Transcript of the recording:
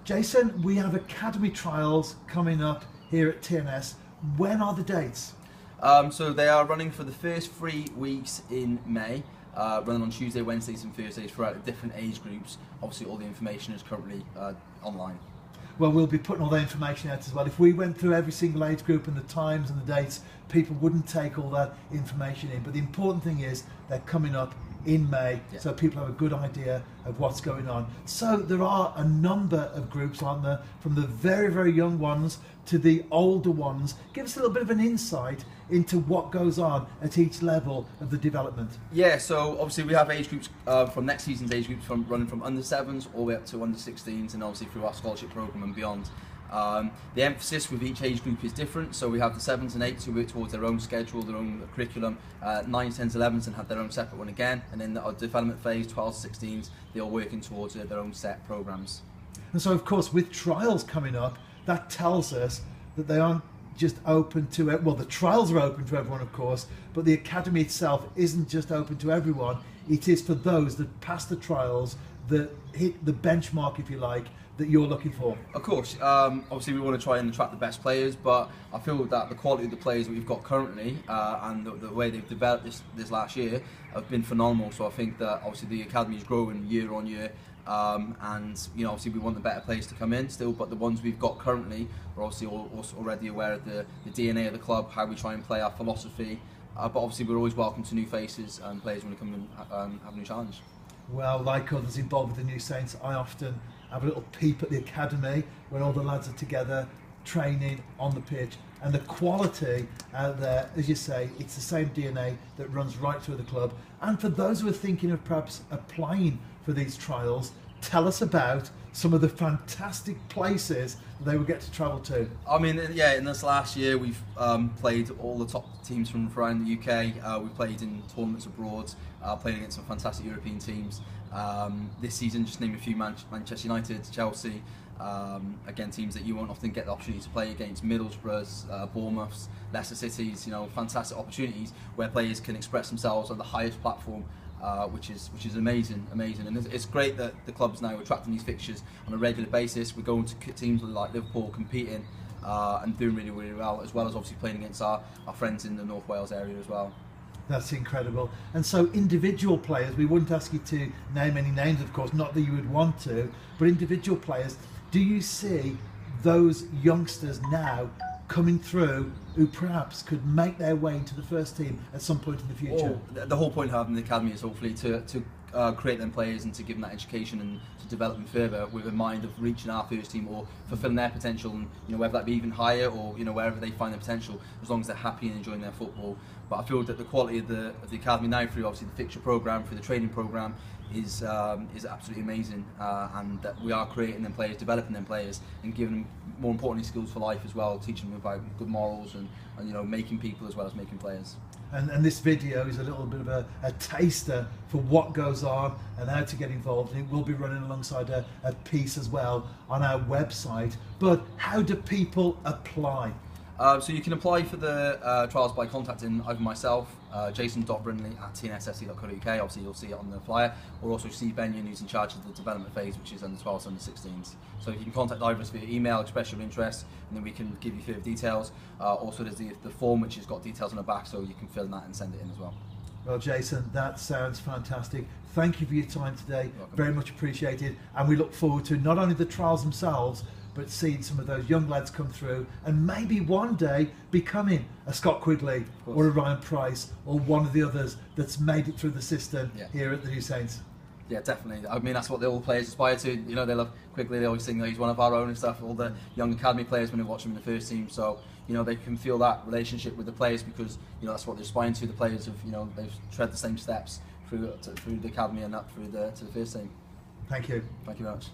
Jason, we have academy trials coming up here at TNS. When are the dates? So they are running for the first 3 weeks in May, running on Tuesday, Wednesdays and Thursdays throughout the different age groups. Obviously all the information is currently online. Well, we'll be putting all that information out as well. If we went through every single age group and the times and the dates, people wouldn't take all that information in. But the important thing is they're coming up in May, so people have a good idea of what's going on. So there are a number of groups, aren't there, from the very, very young ones to the older ones. Give us a little bit of an insight into what goes on at each level of the development. Yeah, so obviously we have age groups from next season's age groups running from under 7s all the way up to under 16s, and obviously through our scholarship program and beyond. The emphasis with each age group is different, so we have the 7s and 8s who work towards their own schedule, their own curriculum. 9s, 10s, 11s and have their own separate one again, and then our development phase, 12s, 16s, they're all working towards their own set programs. And so of course with trials coming up, that tells us that they aren't just open to, well, the trials are open to everyone of course, but the academy itself isn't just open to everyone. It is for those that pass the trials, that hit the benchmark, if you like, that you're looking for. Of course, obviously we want to try and attract the best players, but I feel that the quality of the players that we've got currently and the way they've developed this last year have been phenomenal. So I think that obviously the academy is growing year on year, and you know, obviously we want the better players to come in still, but the ones we've got currently are obviously also already aware of the DNA of the club, how we try and play our philosophy, but obviously we're always welcome to new faces and players want to come and have a new challenge. Well, like others involved with the New Saints, I often have a little peep at the academy when all the lads are together training on the pitch, and the quality out there, as you say, it's the same DNA that runs right through the club. And for those who are thinking of perhaps applying for these trials, tell us about some of the fantastic places they will get to travel to. I mean, yeah, in this last year we've played all the top teams from around the UK. We've played in tournaments abroad, played against some fantastic European teams. This season, just name a few: Manchester United, Chelsea, again, teams that you won't often get the opportunity to play against, Middlesbrough's, Bournemouth's, Leicester City's, you know, fantastic opportunities where players can express themselves on the highest platform, which is amazing, and it's great that the club's now attracting these fixtures on a regular basis. We're going to teams like Liverpool competing and doing really, really well, as well as obviously playing against our friends in the North Wales area as well. That's incredible. And so individual players, we wouldn't ask you to name any names of course, not that you would want to, but individual players, do you see those youngsters now coming through who perhaps could make their way into the first team at some point in the future? Well, the whole point of having the academy is hopefully to create them players and to give them that education and to develop them further with a mind of reaching our first team or fulfilling their potential, and you know, whether that be even higher or, you know, wherever they find their potential, as long as they're happy and enjoying their football. But I feel that the quality of the academy now, through obviously the fixture program, through the training program, is absolutely amazing, and that we are creating them players, developing them players, and giving them, more importantly, skills for life as well, teaching them about good morals and you know, making people as well as making players. And this video is a little bit of a taster for what goes on and how to get involved, and it will be running alongside a piece as well on our website. But how do people apply? So you can apply for the trials by contacting either myself, Jason.Brindley at TNSFC.co.uk, obviously you'll see it on the flyer, or also Steve Benyon, who's in charge of the development phase, which is under 12s, under 16s. So you can contact either of us via email, express your interest, and then we can give you further details. Also there's the form which has got details on the back, so you can fill in that and send it in as well. Well, Jason, that sounds fantastic. Thank you for your time today. Welcome. Very much appreciated, and we look forward to not only the trials themselves, but seeing some of those young lads come through and maybe one day becoming a Scott Quigley or a Ryan Price or one of the others that's made it through the system here at the New Saints. Yeah, definitely. I mean, that's what all players aspire to. You know, they love Quigley, they always think that he's one of our own and stuff, all the young academy players when they watch him in the first team. So, you know, they can feel that relationship with the players because, you know, that's what they're aspiring to. The players have, you know, they've tread the same steps through the academy and up through to the first team. Thank you. Thank you very much.